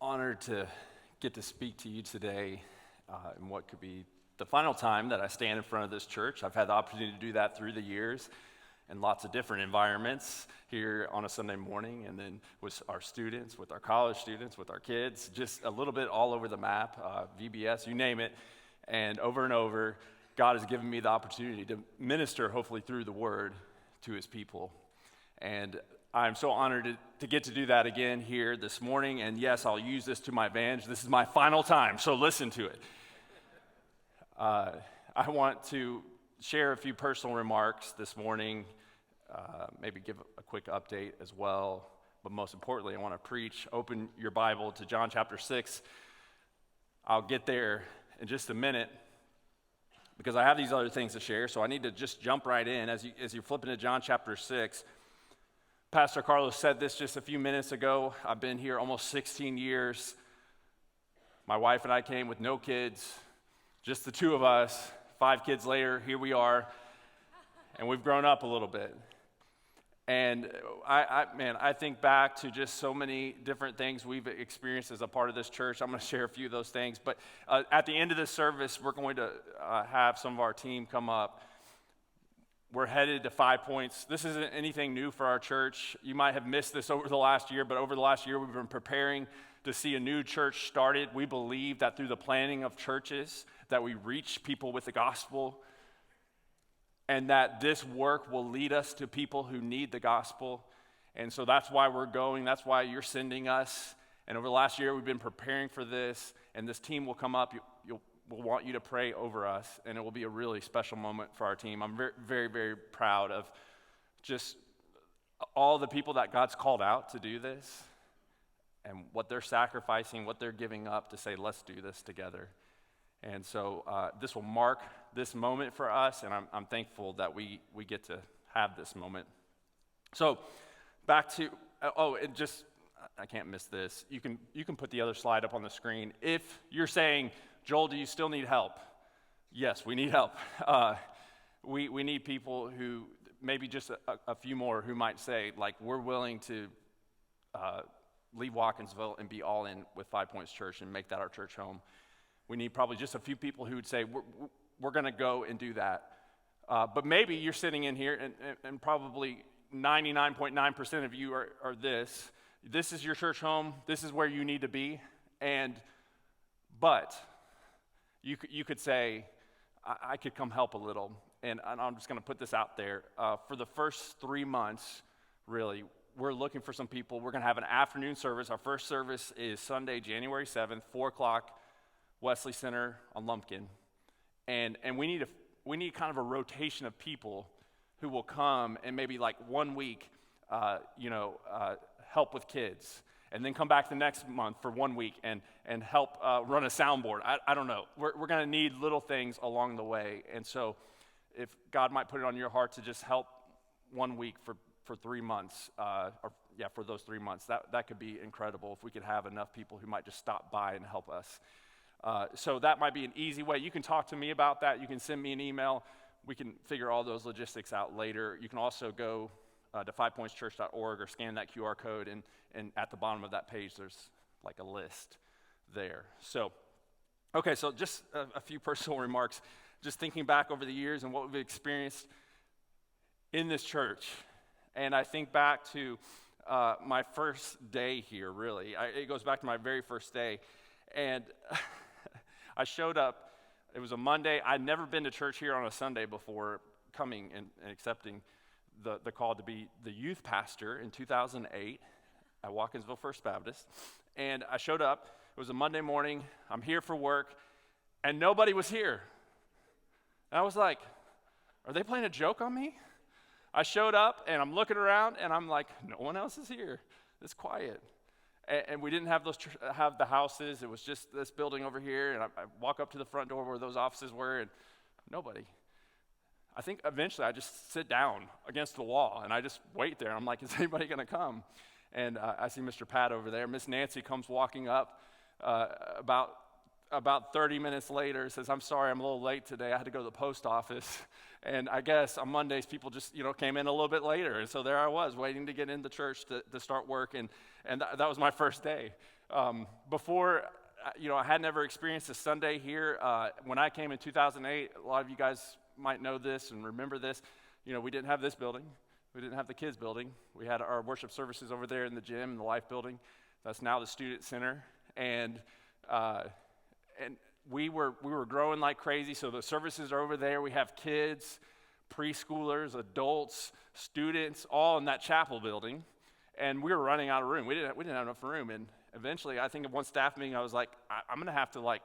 honored to get to speak to you today in what could be the final time that I stand in front of this church. I've had the opportunity to do that through the years in lots of different environments here on a Sunday morning, and then with our students, with our college students, with our kids, just a little bit all over the map, VBS, you name it. And over, God has given me the opportunity to minister, hopefully through the word, to his people. And I'm so honored to get to do that again here this morning. And yes, I'll use this to my advantage. This is my final time, so listen to it. I want to share a few personal remarks this morning, maybe give a quick update as well. But most importantly, I want to preach. Open your Bible to John chapter 6. I'll get there in just a minute because I have these other things to share, so I need to just jump right in. As you flip into John chapter 6, Pastor Carlos said this just a few minutes ago. I've been here almost 16 years. My wife and I came with no kids, just the two of us. 5 kids later, here we are, and we've grown up a little bit. And I think back to just so many different things we've experienced as a part of this church. I'm going to share a few of those things. But at the end of this service, we're going to have some of our team come up. We're headed to 5 Points. This isn't anything new for our church. You might have missed this over the last year, but over the last year, we've been preparing to see a new church started. We believe that through the planning of churches, that we reach people with the gospel, and that this work will lead us to people who need the gospel. And so that's why we're going. That's why you're sending us. And over the last year, we've been preparing for this, and this team will come up. We'll want you to pray over us, and it will be a really special moment for our team. I'm very, very, very proud of just all the people that God's called out to do this and what they're sacrificing, what they're giving up to say, let's do this together. And so this will mark this moment for us, and I'm thankful that we get to have this moment. So back to, I can't miss this. You can put the other slide up on the screen. If you're saying, Joel, do you still need help? Yes, we need help. We need people who, maybe just a few more, who might say, like, we're willing to leave Watkinsville and be all in with 5 Points Church and make that our church home. We need probably just a few people who would say, we're going to go and do that. But maybe you're sitting in here and probably 99.9% of you are this. This is your church home. This is where you need to be. But you could say, I could come help a little. And I'm just going to put this out there. For the first 3 months, really, we're looking for some people. We're going to have an afternoon service. Our first service is Sunday, January 7th, 4 o'clock, Wesley Center on Lumpkin. And we need kind of a rotation of people who will come and maybe like 1 week, help with kids. And then come back the next month for 1 week and help run a soundboard. I don't know. We're going to need little things along the way. And so if God might put it on your heart to just help 1 week for 3 months, for those 3 months, that could be incredible if we could have enough people who might just stop by and help us. So that might be an easy way. You can talk to me about that. You can send me an email. We can figure all those logistics out later. You can also go to 5pointschurch.org or scan that QR code, and at the bottom of that page, there's like a list there. So just a few personal remarks. Just thinking back over the years and what we've experienced in this church. And I think back to my first day here, really. It goes back to my very first day. And I showed up. It was a Monday. I'd never been to church here on a Sunday before coming and accepting the call to be the youth pastor in 2008 at Watkinsville First Baptist. And I showed up. It was a Monday morning. I'm here for work, and nobody was here. And I was like, are they playing a joke on me? I showed up, and I'm looking around, and I'm like, no one else is here. It's quiet. And we didn't have have the houses. It was just this building over here, and I walk up to the front door where those offices were, and nobody. I think eventually I just sit down against the wall, and I just wait there. I'm like, is anybody going to come? And I see Mr. Pat over there. Miss Nancy comes walking up about 30 minutes later, says, I'm sorry, I'm a little late today. I had to go to the post office. And I guess on Mondays, people just, came in a little bit later. And so there I was, waiting to get into church to start work. And that was my first day. Before, I had never experienced a Sunday here. When I came in 2008, a lot of you guys might know this and remember this. We didn't have this building. We didn't have the kids building. We had our worship services over there in the gym, in the Life building. That's now the student center. And we were growing like crazy. So the services are over there. We have kids, preschoolers, adults, students, all in that chapel building. And we were running out of room. We didn't have enough room. And eventually, I think at one staff meeting, I was like, I'm going to have to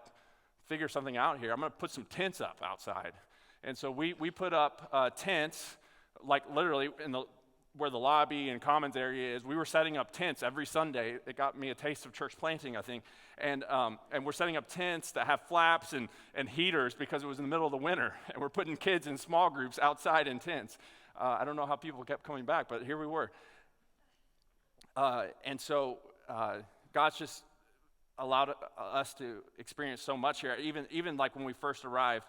figure something out here. I'm going to put some tents up outside. And so we put up tents, literally where the lobby and commons area is. We were setting up tents every Sunday. It got me a taste of church planting, I think. And we're setting up tents that have flaps and heaters because it was in the middle of the winter. And we're putting kids in small groups outside in tents. I don't know how people kept coming back, but here we were. And so God's just allowed us to experience so much here. Even when we first arrived,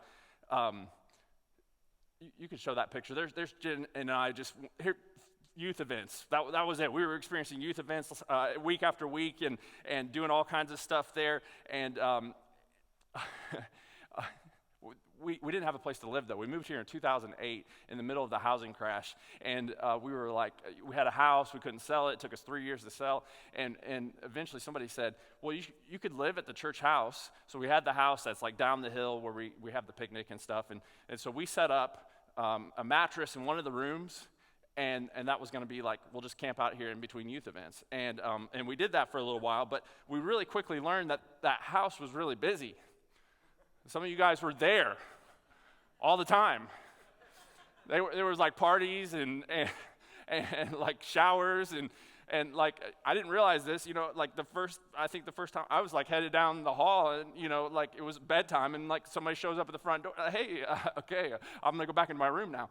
you can show that picture. There's Jen and I just here. Youth events. That was it. We were experiencing youth events week after week and doing all kinds of stuff there. And we didn't have a place to live, though. We moved here in 2008 in the middle of the housing crash. And we we had a house. We couldn't sell it. It took us 3 years to sell. And eventually somebody said, well, you could live at the church house. So we had the house that's down the hill where we have the picnic and stuff. And so we set up a mattress in one of the rooms. And that was going to be we'll just camp out here in between youth events. And we did that for a little while, but we really quickly learned that house was really busy. Some of you guys were there all the time. There was parties and showers and I didn't realize this, the first time I was headed down the hall and, it was bedtime and somebody shows up at the front door, hey, okay, I'm going to go back into my room now.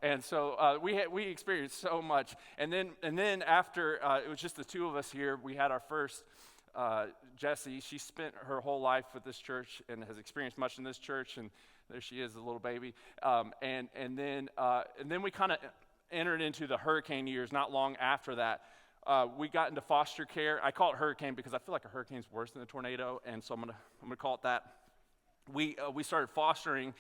And so we experienced so much. And then after it was just the two of us here, we had our first, Jessie. She spent her whole life with this church and has experienced much in this church. And there she is, a little baby. And then we kind of entered into the hurricane years not long after that. We got into foster care. I call it hurricane because I feel like a hurricane's worse than a tornado, and so I'm gonna call it that. We started fostering,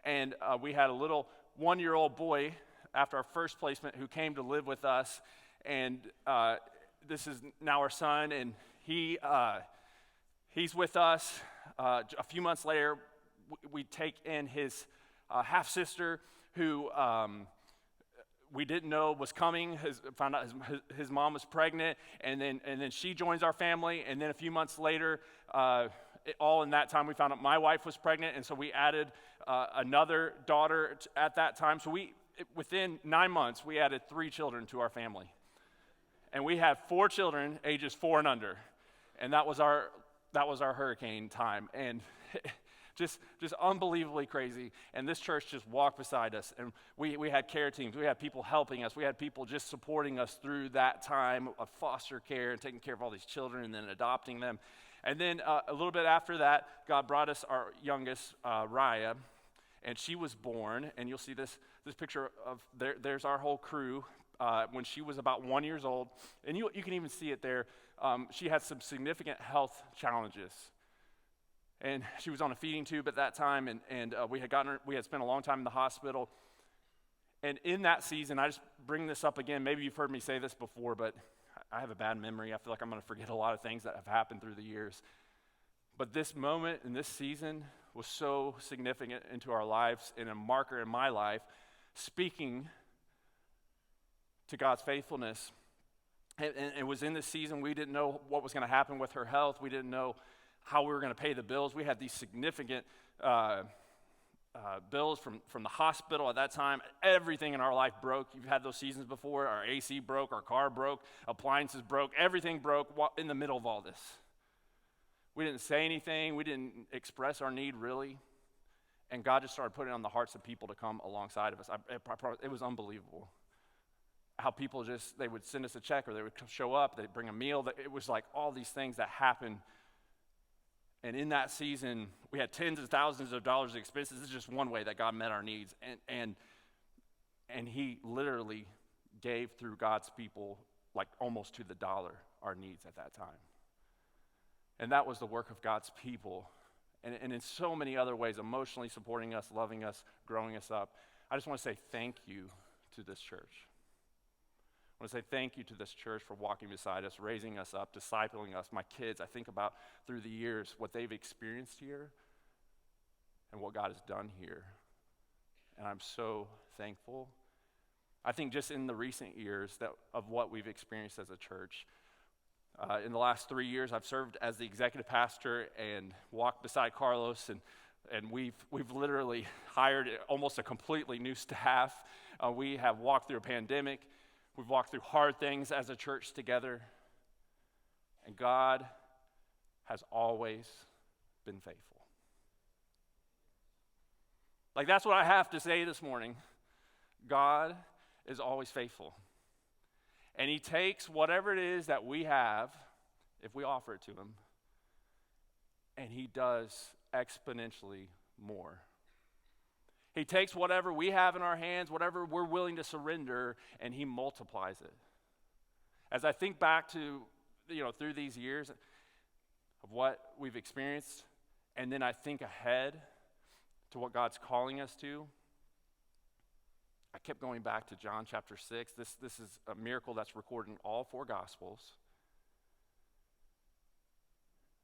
and we had a little 1-year-old boy after our first placement who came to live with us, and this is now our son, and he's with us. A few months later, we take in his half-sister who we didn't know was coming. Found out his mom was pregnant, and then she joins our family. And then a few months later, all in that time, we found out my wife was pregnant, and so we added another daughter at that time. So within 9 months, we added 3 children to our family, and we had 4 children, ages 4 and under, and that was our hurricane time, and. Just unbelievably crazy. And this church just walked beside us. And we had care teams. We had people helping us. We had people just supporting us through that time of foster care and taking care of all these children and then adopting them. And then a little bit after that, God brought us our youngest, Raya. And she was born. And you'll see this picture of there's our whole crew when she was about 1 year old. And you can even see it there. She had some significant health challenges. And she was on a feeding tube at that time, and we had spent a long time in the hospital. And in that season, I just bring this up again. Maybe you've heard me say this before, but I have a bad memory. I feel like I'm going to forget a lot of things that have happened through the years. But this moment and this season was so significant into our lives and a marker in my life, speaking to God's faithfulness. And it was in this season we didn't know what was going to happen with her health. We didn't know how we were going to pay the bills. We had these significant bills from the hospital at that time. Everything in our life broke. You've had those seasons before. Our AC broke, our car broke, appliances broke, everything broke in the middle of all this. We didn't say anything. We didn't express our need, really. And God just started putting it on the hearts of people to come alongside of us. It was unbelievable. How people they would send us a check, or they would show up, they'd bring a meal. It was all these things that happened. And in that season, we had tens of thousands of dollars of expenses. This is just one way that God met our needs. And he literally gave through God's people, almost to the dollar, our needs at that time. And that was the work of God's people. And in so many other ways, emotionally supporting us, loving us, growing us up. I just want to say thank you to this church. I want to say thank you to this church for walking beside us, raising us up, discipling us. My kids, I think about through the years what they've experienced here and what God has done here. And I'm so thankful. I think just in the recent years of what we've experienced as a church, in the last 3 years, I've served as the executive pastor and walked beside Carlos, and we've literally hired almost a completely new staff. We have walked through a pandemic. We've walked through hard things as a church together, and God has always been faithful. Like, that's what I have to say this morning. God is always faithful. And he takes whatever it is that we have, if we offer it to him, and he does exponentially more. He takes whatever we have in our hands, whatever we're willing to surrender, and he multiplies it. As I think back to, through these years of what we've experienced, and then I think ahead to what God's calling us to, I kept going back to John chapter 6. This is a miracle that's recorded in all 4 Gospels.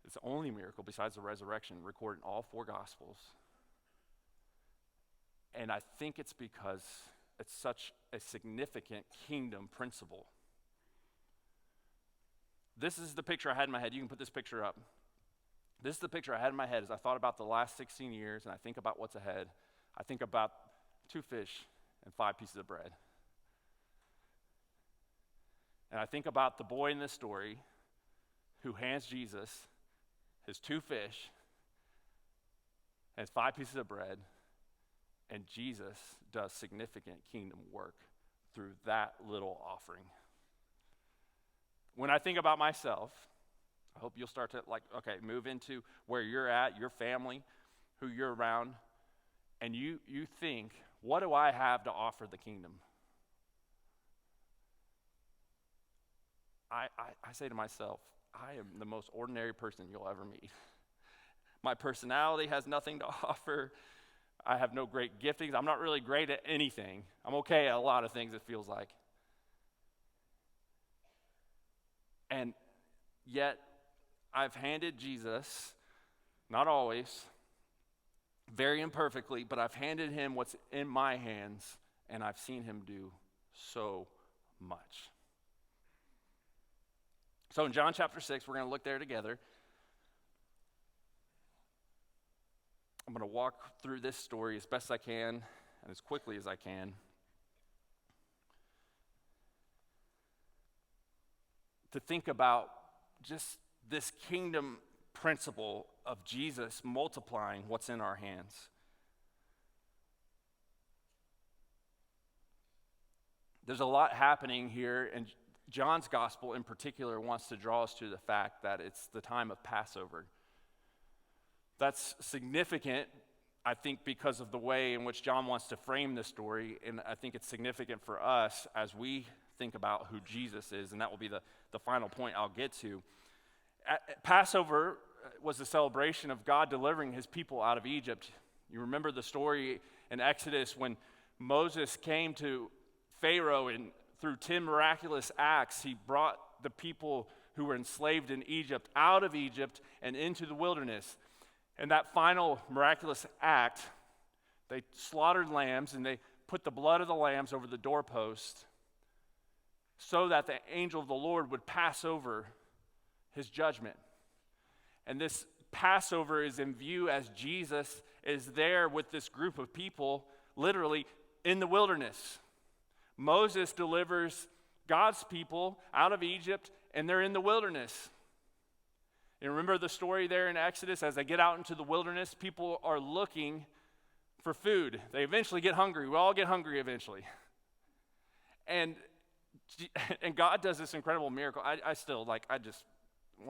It's the only miracle besides the resurrection recorded in all 4 Gospels. And I think it's because it's such a significant kingdom principle. This is the picture I had in my head. You can put this picture up. This is the picture I had in my head as I thought about the last 16 years and I think about what's ahead. I think about 2 fish and 5 pieces of bread. And I think about the boy in this story who hands Jesus his 2 fish and 5 pieces of bread, and Jesus does significant kingdom work through that little offering. When I think about myself, I hope you'll start to move into where you're at, your family, who you're around, and you think, what do I have to offer the kingdom? I say to myself, I am the most ordinary person you'll ever meet. My personality has nothing to offer. I have no great giftings. I'm not really great at anything. I'm okay at a lot of things, it feels like. And yet, I've handed Jesus, not always, very imperfectly, but I've handed him what's in my hands, and I've seen him do so much. So in John chapter 6, we're going to look there together. I'm going to walk through this story as best I can and as quickly as I can. To think about just this kingdom principle of Jesus multiplying what's in our hands. There's a lot happening here, and John's gospel in particular wants to draw us to the fact that it's the time of Passover. That's significant, I think, because of the way in which John wants to frame this story, and I think it's significant for us as we think about who Jesus is, and that will be the final point I'll get to. Passover was the celebration of God delivering his people out of Egypt. You remember the story in Exodus when Moses came to Pharaoh, and through 10 miraculous acts, he brought the people who were enslaved in Egypt out of Egypt and into the wilderness. And that final miraculous act, they slaughtered lambs and they put the blood of the lambs over the doorpost so that the angel of the Lord would pass over his judgment. And this Passover is in view as Jesus is there with this group of people, literally in the wilderness. Moses delivers God's people out of Egypt, and they're in the wilderness. You remember the story there in Exodus? As they get out into the wilderness, people are looking for food. They eventually get hungry. We all get hungry eventually. And God does this incredible miracle. I still, one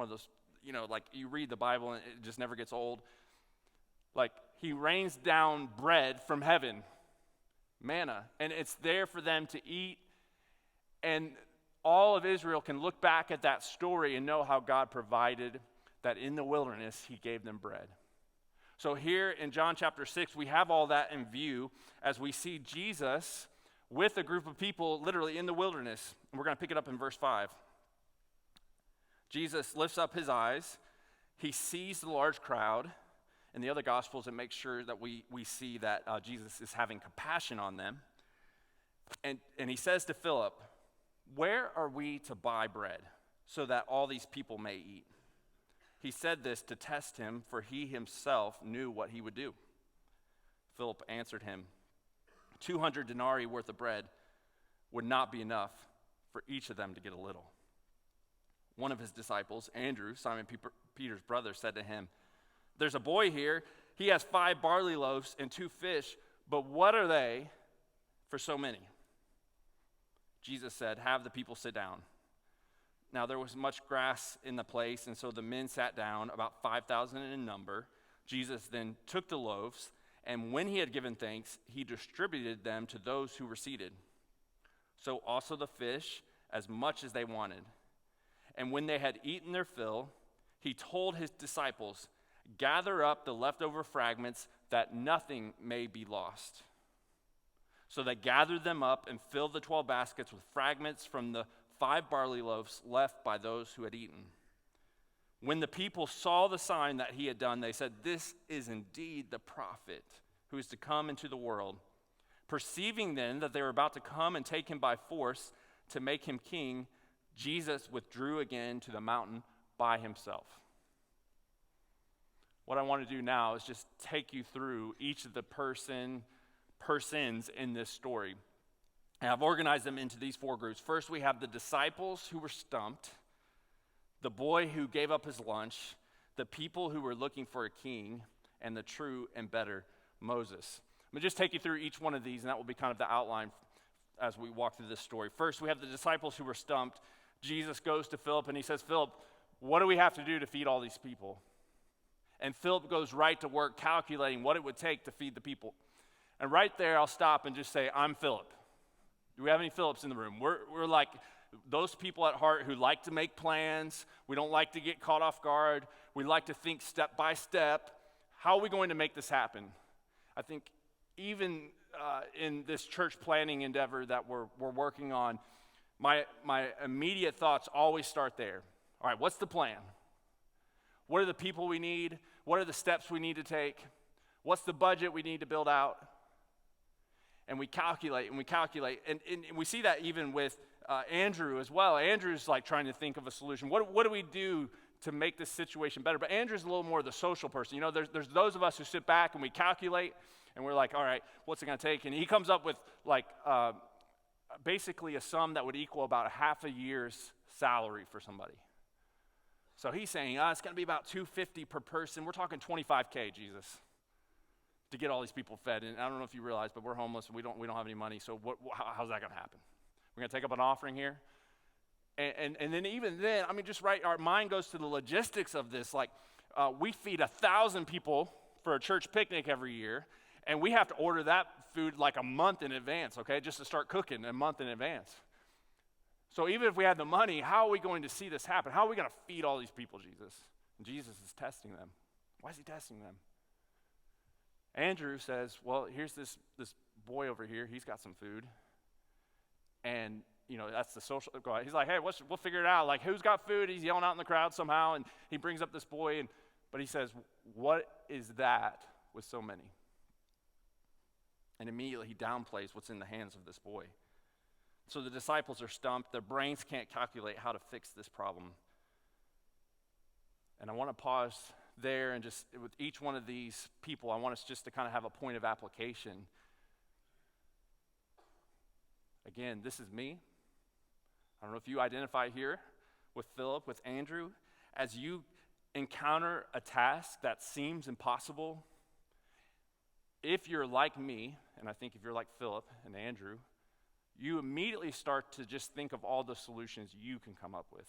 of those, you read the Bible and it just never gets old. He rains down bread from heaven, manna, and it's there for them to eat. And all of Israel can look back at that story and know how God provided. that in the wilderness he gave them bread. So here in John chapter 6, we have all that in view as we see Jesus with a group of people literally in the wilderness. And we're going to pick it up in verse 5. Jesus lifts up his eyes. He sees the large crowd. In the other Gospels, it makes sure that we see that Jesus is having compassion on them. And he says to Philip, "Where are we to buy bread so that all these people may eat?" He said this to test him, for he himself knew what he would do. Philip answered him, 200 denarii worth of bread would not be enough for each of them to get a little. One of his disciples, Andrew, Simon Peter's brother, said to him, "There's a boy here. He has 5 barley loaves and 2 fish, but what are they for so many?" Jesus said, "Have the people sit down." Now there was much grass in the place, and so the men sat down, about 5,000 in number. Jesus then took the loaves, and when he had given thanks, he distributed them to those who were seated. So also the fish, as much as they wanted. And when they had eaten their fill, he told his disciples, "Gather up the leftover fragments, that nothing may be lost." So they gathered them up and filled the 12 baskets with fragments from the 5 barley loaves left by those who had eaten. When the people saw the sign that he had done, they said, "This is indeed the prophet who is to come into the world." Perceiving then that they were about to come and take him by force to make him king, Jesus withdrew again to the mountain by himself. What I want to do now is just take you through each of the persons in this story. And I've organized them into these 4 groups. First, we have the disciples who were stumped, the boy who gave up his lunch, the people who were looking for a king, and the true and better Moses. I'm going to just take you through each one of these, and that will be kind of the outline as we walk through this story. First, we have the disciples who were stumped. Jesus goes to Philip, and he says, "Philip, what do we have to do to feed all these people?" And Philip goes right to work calculating what it would take to feed the people. And right there, I'll stop and just say, I'm Philip. Do we have any Philips in the room? We're like those people at heart who like to make plans. We don't like to get caught off guard. We like to think step by step. How are we going to make this happen? I think even in this church planning endeavor that we're working on, my immediate thoughts always start there. All right, what's the plan? What are the people we need? What are the steps we need to take? What's the budget we need to build out? And we calculate and we calculate. And we see that even with Andrew as well. Andrew's like trying to think of a solution. What do we do to make this situation better? But Andrew's a little more the social person. You know, there's those of us who sit back and we calculate and we're like, all right, what's it going to take? And he comes up with like basically a sum that would equal about half a year's salary for somebody. So he's saying, it's going to be about $250 per person. We're talking $25K, Jesus, to get all these people fed. And I don't know if you realize, but we're homeless. We don't have any money. So how's that going to happen? We're going to take up an offering here? And then even then, I mean, just right, our mind goes to the logistics of this. Like, we feed 1,000 people for a church picnic every year, and we have to order that food like a month in advance, okay, just to start cooking a month in advance. So even if we had the money, how are we going to see this happen? How are we going to feed all these people, Jesus? And Jesus is testing them. Why is he testing them? Andrew says, well, here's this boy over here. He's got some food. And, you know, that's the social. He's like, hey, we'll figure it out. Like, who's got food? He's yelling out in the crowd somehow. And he brings up this boy. But he says, what is that with so many? And immediately he downplays what's in the hands of this boy. So the disciples are stumped. Their brains can't calculate how to fix this problem. And I want to pause there and just with each one of these people, I want us just to kind of have a point of application. Again, this is me. I don't know if you identify here with Philip, with Andrew. As you encounter a task that seems impossible, if you're like me, and I think if you're like Philip and Andrew, you immediately start to just think of all the solutions you can come up with.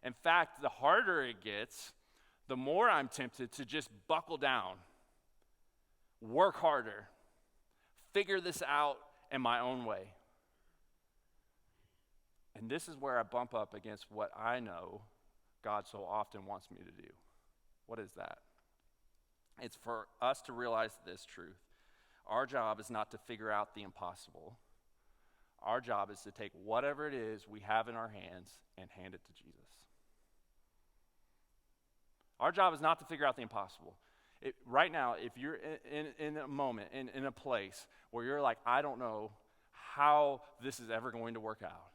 In fact, the harder it gets, the more I'm tempted to just buckle down, work harder, figure this out in my own way. And this is where I bump up against what I know God so often wants me to do. What is that? It's for us to realize this truth. Our job is not to figure out the impossible. Our job is to take whatever it is we have in our hands and hand it to Jesus. Our job is not to figure out the impossible. Right now, if you're in a moment, in a place where you're like, I don't know how this is ever going to work out,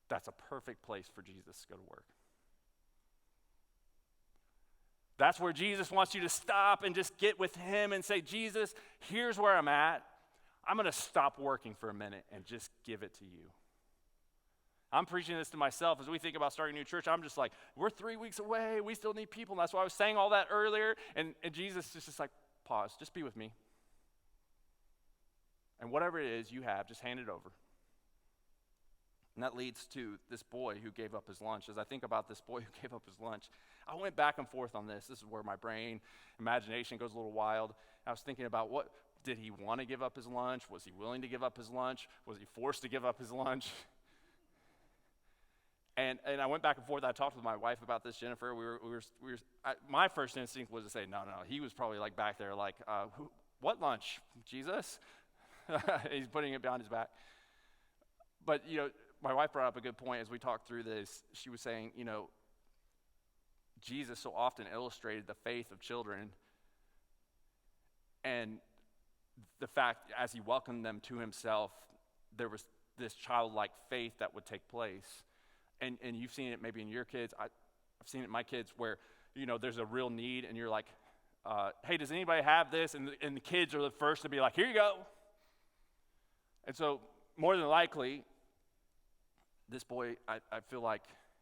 that's a perfect place for Jesus to go to work. That's where Jesus wants you to stop and just get with him and say, Jesus, here's where I'm at. I'm going to stop working for a minute and just give it to you. I'm preaching this to myself as we think about starting a new church. I'm just like, we're 3 weeks away. We still need people. And that's why I was saying all that earlier. And Jesus is just like, pause. Just be with me. And whatever it is you have, just hand it over. And that leads to this boy who gave up his lunch. As I think about this boy who gave up his lunch, I went back and forth on this. This is where my brain, imagination goes a little wild. I was thinking about what, did he want to give up his lunch? Was he willing to give up his lunch? Was he forced to give up his lunch? And I went back and forth. I talked with my wife about this, Jennifer. My first instinct was to say, no. He was probably like back there like, what lunch, Jesus? He's putting it behind his back. But, my wife brought up a good point as we talked through this. She was saying, Jesus so often illustrated the faith of children and the fact as he welcomed them to himself, there was this childlike faith that would take place. And you've seen it maybe in your kids. I've seen it in my kids where, there's a real need and you're like, hey, does anybody have this? And the kids are the first to be like, here you go. And so more than likely, this boy, I feel like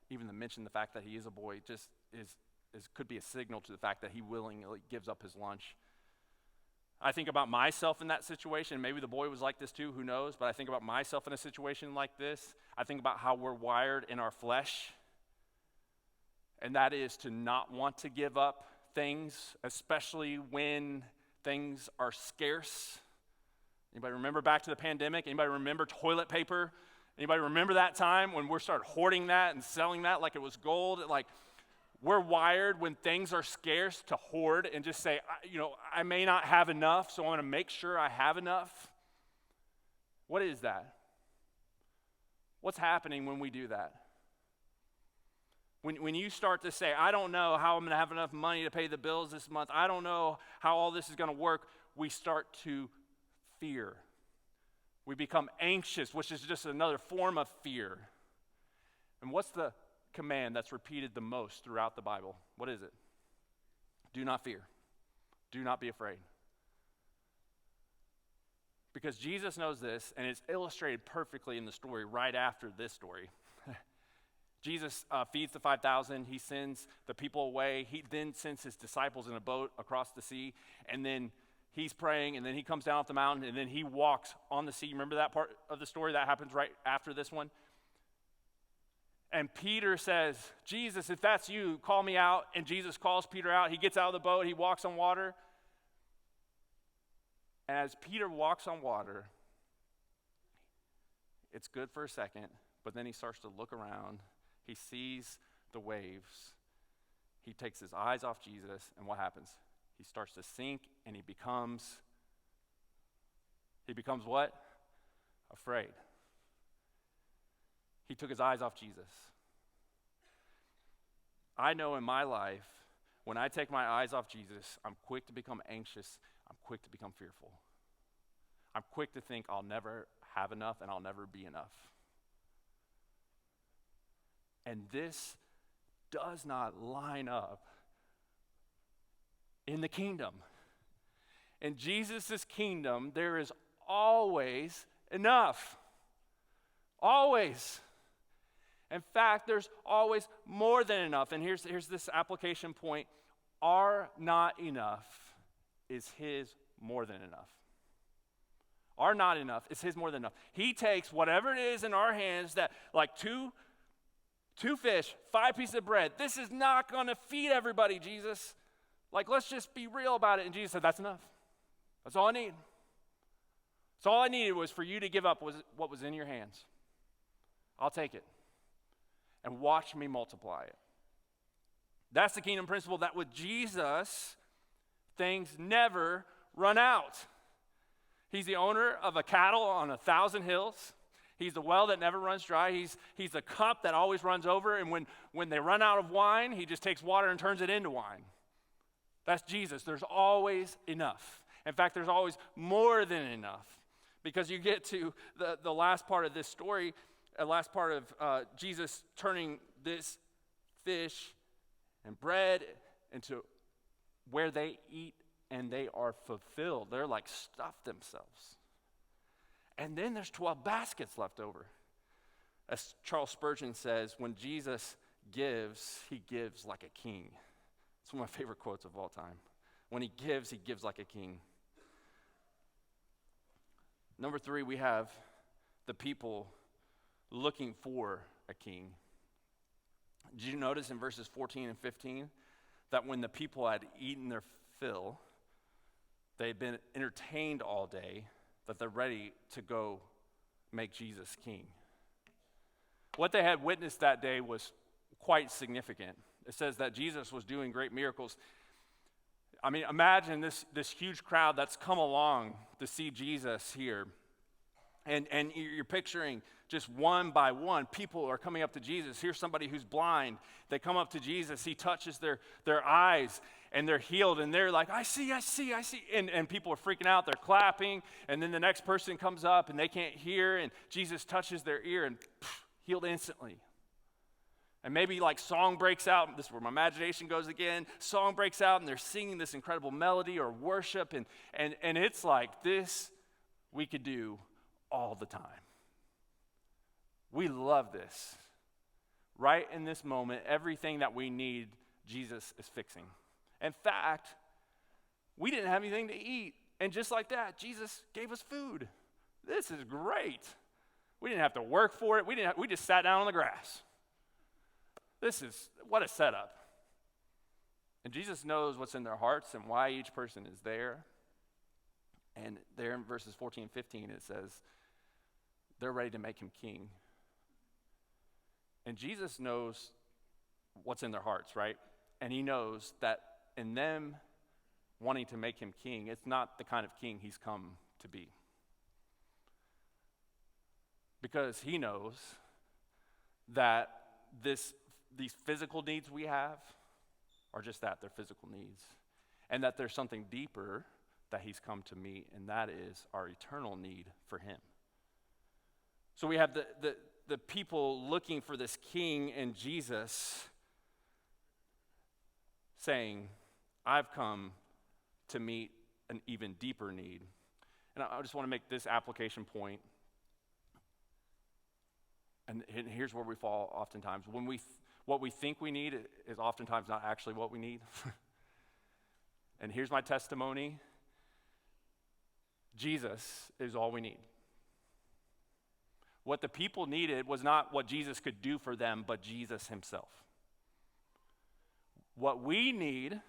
even to mention the fact that he is a boy just could be a signal to the fact that he willingly gives up his lunch. I think about myself in that situation. Maybe the boy was like this too, who knows? But I think about myself in a situation like this. I think about how we're wired in our flesh. And that is to not want to give up things, especially when things are scarce. Anybody remember back to the pandemic? Anybody remember toilet paper? Anybody remember that time when we started hoarding that and selling that like it was gold? Like, we're wired when things are scarce to hoard and just say, I may not have enough, so I'm going to make sure I have enough. What is that? What's happening when we do that? When you start to say, I don't know how I'm going to have enough money to pay the bills this month. I don't know how all this is going to work. We start to fear. We become anxious, which is just another form of fear. And what's the command that's repeated the most throughout the Bible? What is it? Do not fear. Do not be afraid. Because Jesus knows this, and it's illustrated perfectly in the story right after this story. Jesus feeds the 5,000. He sends the people away. He then sends his disciples in a boat across the sea, and then he's praying, and then he comes down off the mountain, and then he walks on the sea. Remember that part of the story? That happens right after this one. And Peter says, Jesus, if that's you, call me out. And Jesus calls Peter out. He gets out of the boat. He walks on water. And as Peter walks on water, it's good for a second, but then he starts to look around. He sees the waves. He takes his eyes off Jesus, and what happens? He starts to sink, and he becomes what? Afraid. He took his eyes off Jesus. I know in my life, when I take my eyes off Jesus, I'm quick to become anxious. I'm quick to become fearful. I'm quick to think I'll never have enough and I'll never be enough. And this does not line up in the kingdom. In Jesus' kingdom, there is always enough. Always. In fact, there's always more than enough. And here's this application point. Our not enough is his more than enough. Our not enough is his more than enough. He takes whatever it is in our hands that, like two fish, 5 pieces of bread. This is not going to feed everybody, Jesus. Like, let's just be real about it. And Jesus said, that's enough. That's all I need. So all I needed was for you to give up what was in your hands. I'll take it. and watch me multiply it. That's the kingdom principle, that with Jesus, things never run out. He's the owner of a cattle on 1,000 hills. He's the well that never runs dry. He's the cup that always runs over. And when they run out of wine, he just takes water and turns it into wine. That's Jesus. There's always enough. In fact, there's always more than enough. Because you get to the last part of this story, last part of Jesus turning this fish and bread into where they eat and they are fulfilled. They're like stuffed themselves. And then there's 12 baskets left over. As Charles Spurgeon says, when Jesus gives, he gives like a king. It's one of my favorite quotes of all time. When he gives like a king. Number 3, we have the people looking for a king. Did you notice in verses 14 and 15 that when the people had eaten their fill, they had been entertained all day, that they're ready to go make Jesus king? What they had witnessed that day was quite significant. It says that Jesus was doing great miracles. I mean, imagine this huge crowd that's come along to see Jesus here. And you're picturing just one by one, people are coming up to Jesus. Here's somebody who's blind. They come up to Jesus. He touches their eyes, and they're healed. And they're like, I see. And people are freaking out. They're clapping. And then the next person comes up, and they can't hear. And Jesus touches their ear, and healed instantly. And maybe like song breaks out. This is where my imagination goes again. Song breaks out, and they're singing this incredible melody or worship. And it's like this we could do all the time. We love this. Right in this moment, everything that we need, Jesus is fixing. In fact, we didn't have anything to eat. And just like that, Jesus gave us food. This is great. We didn't have to work for it. We just sat down on the grass. What a setup. And Jesus knows what's in their hearts and why each person is there. And there in verses 14 and 15, it says, they're ready to make him king. And Jesus knows what's in their hearts, right? And he knows that in them wanting to make him king, it's not the kind of king he's come to be. Because he knows that these physical needs we have are just that, they're physical needs. And that there's something deeper that he's come to meet, and that is our eternal need for him. So we have the people looking for this king in Jesus saying, I've come to meet an even deeper need. And I just want to make this application point. And here's where we fall oftentimes. What we think we need is oftentimes not actually what we need. And here's my testimony. Jesus is all we need. What the people needed was not what Jesus could do for them, but Jesus himself. What we need,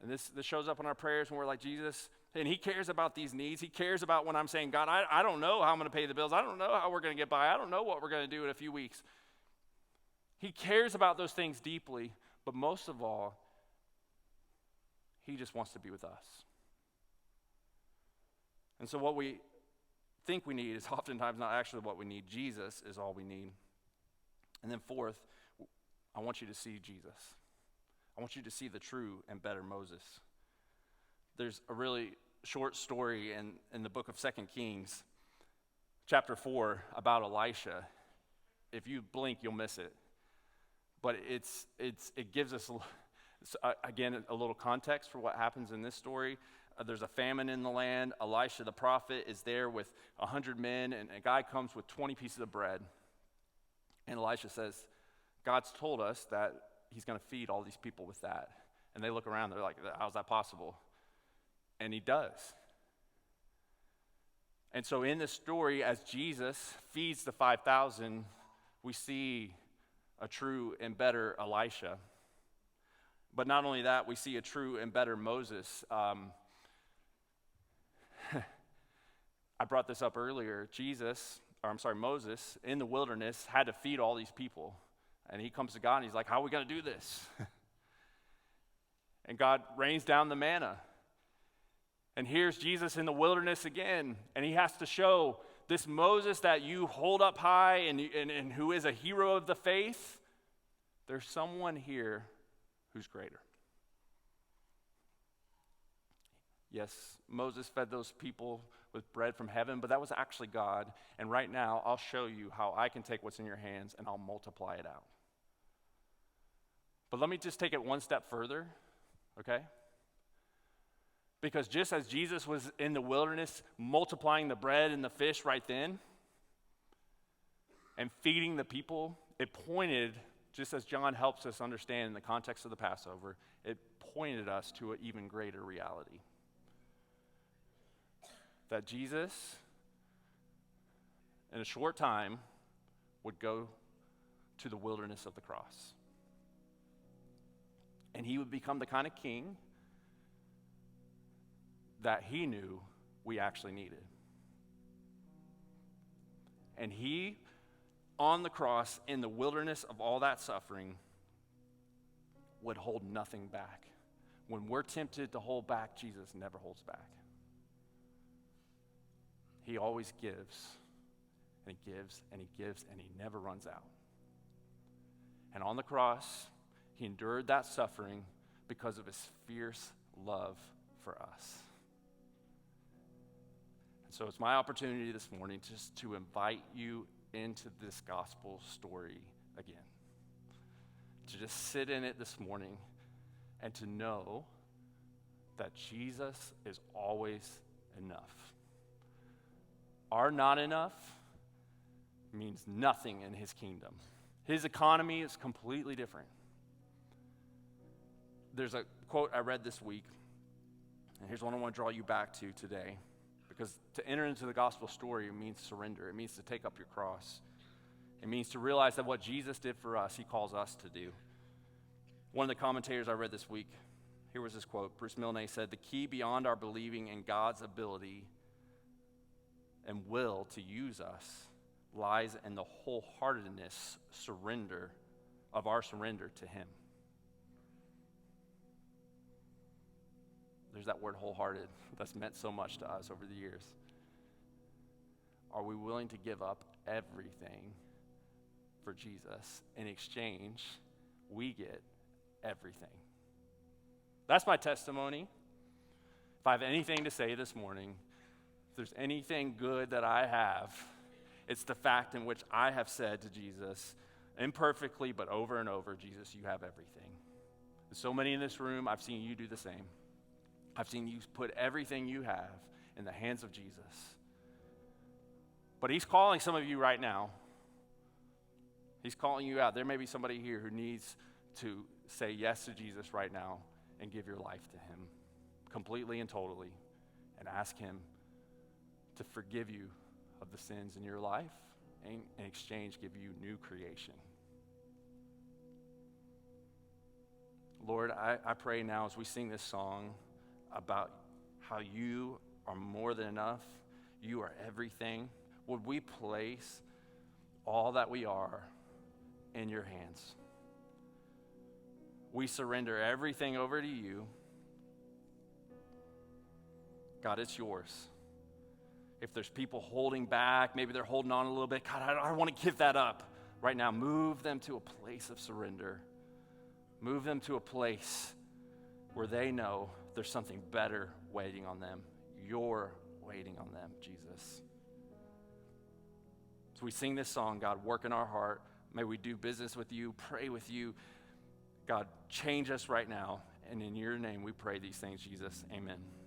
and this shows up in our prayers when we're like, Jesus, and he cares about these needs. He cares about when I'm saying, God, I don't know how I'm going to pay the bills. I don't know how we're going to get by. I don't know what we're going to do in a few weeks. He cares about those things deeply, but most of all, he just wants to be with us. And so what we think we need is oftentimes not actually what we need. Jesus is all we need. And then fourth, I want you to see Jesus. I want you to see the true and better Moses. There's a really short story in the book of 2 Kings, chapter 4, about Elisha. If you blink, you'll miss it. But it gives us, again, a little context for what happens in this story. There's a famine in the land. Elisha the prophet is there with 100 men, and a guy comes with 20 pieces of bread. And Elisha says, God's told us that he's going to feed all these people with that. And they look around, they're like, how's that possible? And he does. And so in this story, as Jesus feeds the 5,000, we see a true and better Elisha. But not only that, we see a true and better Moses. I brought this up earlier. Jesus, Moses in the wilderness had to feed all these people. And he comes to God and he's like, how are we going to do this? And God rains down the manna. And here's Jesus in the wilderness again. And he has to show this Moses that you hold up high and who is a hero of the faith, there's someone here who's greater. Yes, Moses fed those people with bread from heaven, but that was actually God. And right now, I'll show you how I can take what's in your hands and I'll multiply it out. But let me just take it one step further, okay? Because just as Jesus was in the wilderness multiplying the bread and the fish right then and feeding the people, it pointed, just as John helps us understand in the context of the Passover, it pointed us to an even greater reality. That Jesus, in a short time, would go to the wilderness of the cross. And he would become the kind of king that he knew we actually needed. And he, on the cross, in the wilderness of all that suffering, would hold nothing back. When we're tempted to hold back, Jesus never holds back. He always gives, and he gives, and he gives, and he never runs out. And on the cross, he endured that suffering because of his fierce love for us. And so it's my opportunity this morning just to invite you into this gospel story again. To just sit in it this morning and to know that Jesus is always enough. Our not enough means nothing in his kingdom. His economy is completely different. There's a quote I read this week, and here's one I want to draw you back to today. Because to enter into the gospel story, it means surrender. It means to take up your cross. It means to realize that what Jesus did for us, he calls us to do. One of the commentators I read this week, here was this quote. Bruce Milne said, "The key beyond our believing in God's ability and will to use us lies in the wholeheartedness of our surrender to him." There's that word wholehearted that's meant so much to us over the years. Are we willing to give up everything for Jesus? In exchange, we get everything. That's my testimony. If I have anything to say this morning, if there's anything good that I have, it's the fact in which I have said to Jesus, imperfectly but over and over, Jesus, you have everything. And so many in this room, I've seen you do the same. I've seen you put everything you have in the hands of Jesus. But he's calling some of you right now. He's calling you out. There may be somebody here who needs to say yes to Jesus right now and give your life to him completely and totally and ask him to forgive you of the sins in your life and in exchange give you new creation. Lord, I pray now as we sing this song about how you are more than enough, you are everything. Would we place all that we are in your hands? We surrender everything over to you. God, it's yours. If there's people holding back, maybe they're holding on a little bit, God, I don't want to give that up. Right now, move them to a place of surrender. Move them to a place where they know there's something better waiting on them. You're waiting on them, Jesus. So we sing this song, God, work in our heart. May we do business with you, pray with you. God, change us right now. And in your name we pray these things, Jesus. Amen.